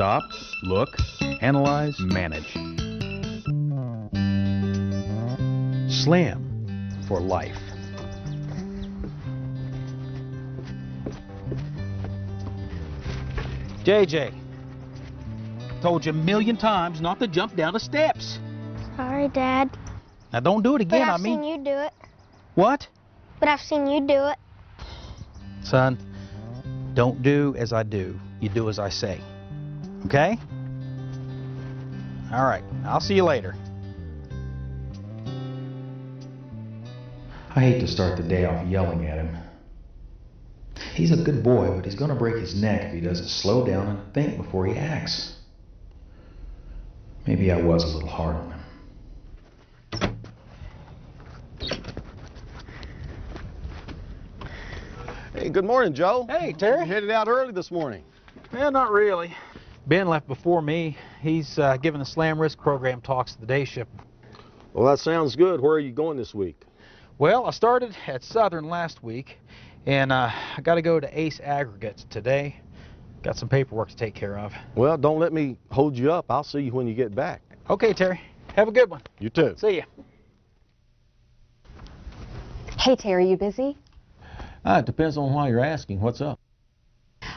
Stop, look, analyze, manage. Slam for life. JJ, told you a million times not to jump down the steps. Sorry, Dad. Now don't do it again, But I've seen you do it. What? But I've seen you do it. Son, don't do as I do. You do as I say. Okay? All right, I'll see you later. I hate to start the day off yelling at him. He's a good boy, but he's going to break his neck if he doesn't slow down and think before he acts. Maybe I was a little hard on him. Hey, good morning, Joe. Hey, Terry. You headed out early this morning. Well, not really. Ben left before me. He's giving the Slam Risk program talks to the day shift. Well, that sounds good. Where are you going this week? Well, I started at Southern last week, and I got to go to Ace Aggregates today. Got some paperwork to take care of. Well, don't let me hold you up. I'll see you when you get back. Okay, Terry. Have a good one. You too. See ya. Hey, Terry, you busy? It depends on why you're asking. What's up?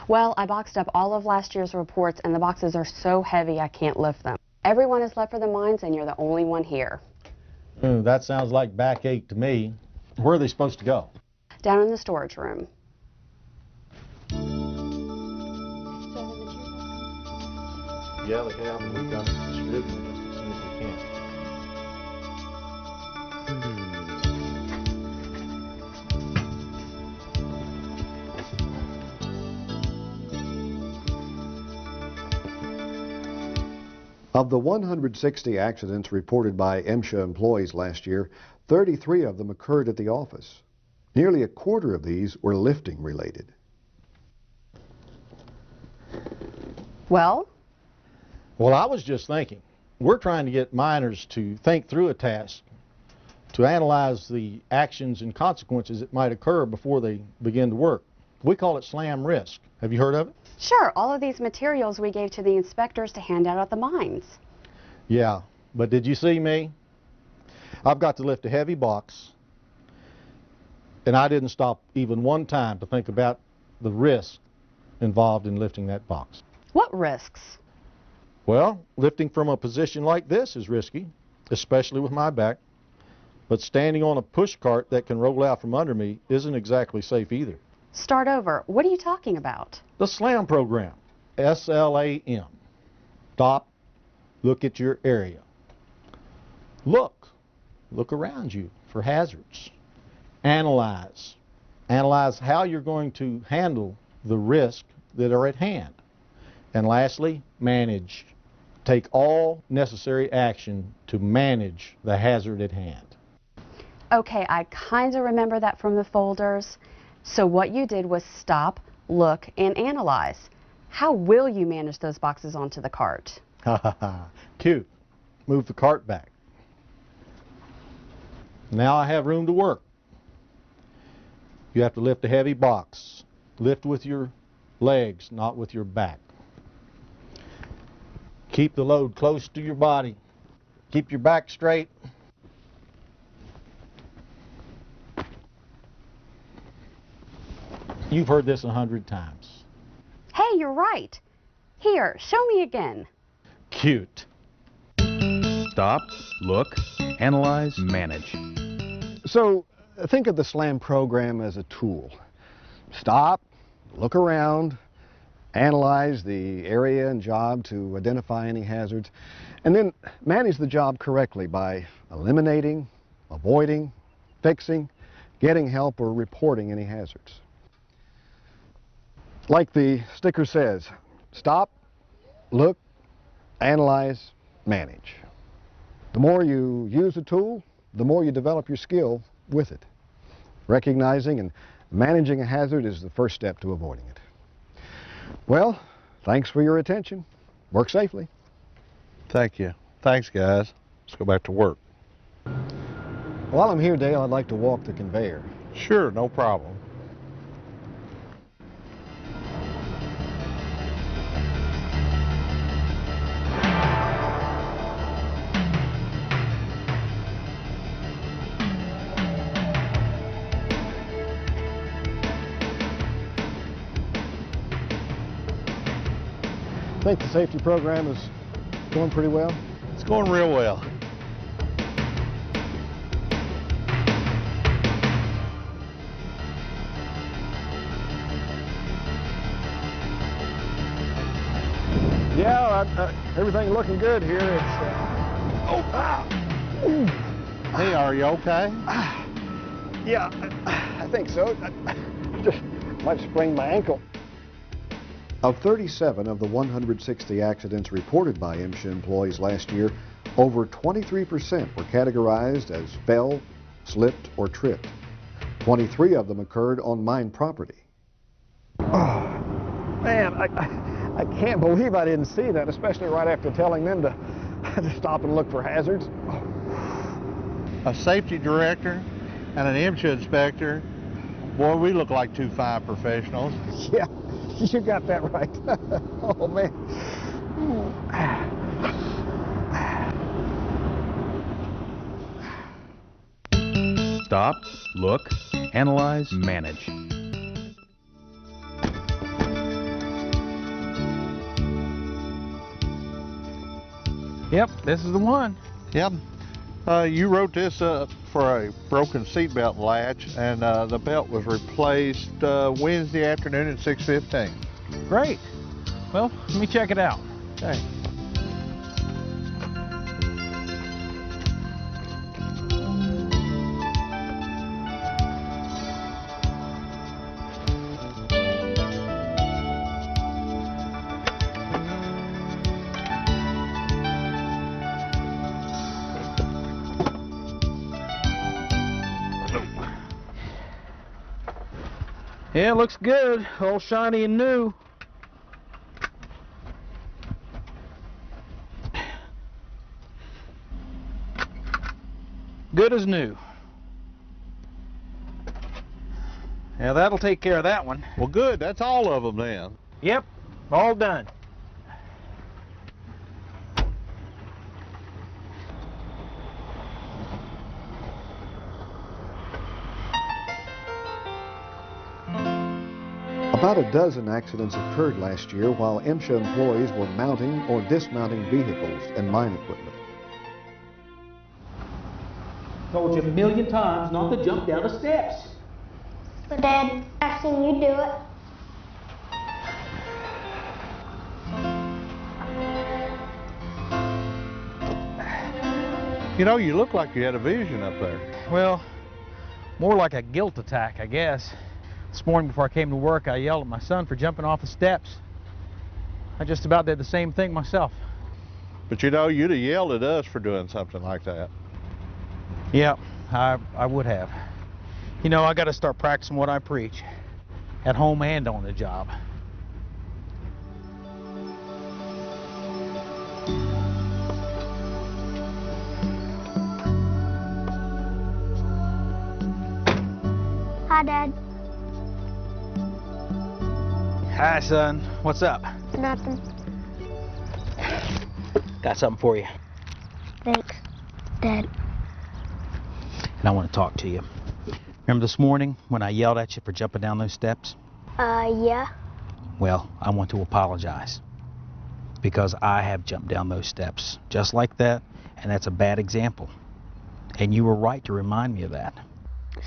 Well, I boxed up all of last year's reports, and the boxes are so heavy I can't lift them. Everyone has left for the mines, and you're the only one here. That sounds like backache to me. Where are they supposed to go? Down in the storage room. Yeah, they have, and we've got to distribute them just as soon as we can. Of the 160 accidents reported by MSHA employees last year, 33 of them occurred at the office. Nearly a quarter of these were lifting related. Well, I was just thinking. We're trying to get miners to think through a task, to analyze the actions and consequences that might occur before they begin to work. We call it Slam Risk. Have you heard of it? sure, all of these materials we gave to the inspectors to hand out at the mines. Yeah, but did you see me? I've got to lift a heavy box, and I didn't stop even one time to think about the risk involved in lifting that box. What risks? Well, lifting from a position like this is risky, especially with my back, but standing on a push cart that can roll out from under me isn't exactly safe either. Start over. What are you talking about? The SLAM program, S-L-A-M. Stop, look at your area. Look around you for hazards. Analyze how you're going to handle the risks that are at hand. And lastly, manage. Take all necessary action to manage the hazard at hand. Okay, I kind of remember that from the folders. So what you did was stop, look, and analyze. How will you manage those boxes onto the cart? Ha ha ha. Cute. Move the cart back. Now I have room to work. You have to lift a heavy box. Lift with your legs, not with your back. Keep the load close to your body. Keep your back straight. You've heard this 100 times. Hey, you're right. Here, show me again. Cute. Stop, look, analyze, manage. So think of the SLAM program as a tool. Stop, look around, analyze the area and job to identify any hazards, and then manage the job correctly by eliminating, avoiding, fixing, getting help, or reporting any hazards. Like the sticker says, stop, look, analyze, manage. The more you use the tool, the more you develop your skill with it. Recognizing and managing a hazard is the first step to avoiding it. Well, thanks for your attention. Work safely. Thank you. Thanks, guys. Let's go back to work. While I'm here, Dale, I'd like to walk the conveyor. Sure, no problem. Think the safety program is going pretty well? It's going real well. Yeah, everything looking good here. It's, Hey, are you okay? yeah, I think so. Just might have sprained my ankle. Of 37 of the 160 accidents reported by MSHA employees last year, over 23% were categorized as fell, slipped, or tripped. 23 of them occurred on mine property. Oh, man, I can't believe I didn't see that, especially right after telling them to stop and look for hazards. A safety director and an MSHA inspector. Boy, we look like two fine professionals. Yeah, you got that right. Oh, man. Stop, look, analyze, manage. Yep, this is the one. Yep. You wrote this for a broken seatbelt latch, and the belt was replaced Wednesday afternoon at 6:15. Great. Well, let me check it out. Okay. Yeah, looks good. All shiny and new. Good as new. Yeah, that'll take care of that one. Well, good. That's all of them then. Yep, all done. About a dozen accidents occurred last year while MSHA employees were mounting or dismounting vehicles and mine equipment. Told you a million times not to jump down the steps. But Dad, I've seen you do it. You know, you look like you had a vision up there. Well, more like a guilt attack, I guess. This morning before I came to work, I yelled at my son for jumping off the steps. I just about did the same thing myself. But you know, you'd have yelled at us for doing something like that. Yeah, I would have. You know, I got to start practicing what I preach, at home and on the job. Hi, Dad. Hi, son. What's up? Nothing. Got something for you. Thanks, Dad. And I want to talk to you. Remember this morning when I yelled at you for jumping down those steps? Yeah. Well, I want to apologize. Because I have jumped down those steps just like that, and that's a bad example. And you were right to remind me of that.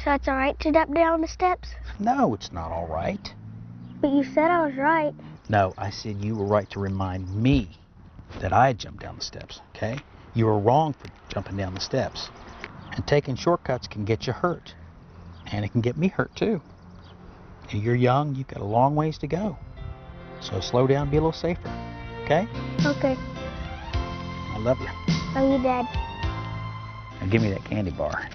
So it's all right to jump down the steps? No, it's not all right. But you said I was right. No, I said you were right to remind me that I had jumped down the steps, okay? You were wrong for jumping down the steps. And taking shortcuts can get you hurt. And it can get me hurt too. And you're young, you've got a long ways to go. So slow down, be a little safer, okay? Okay. I love you. Love you, Dad. Now give me that candy bar.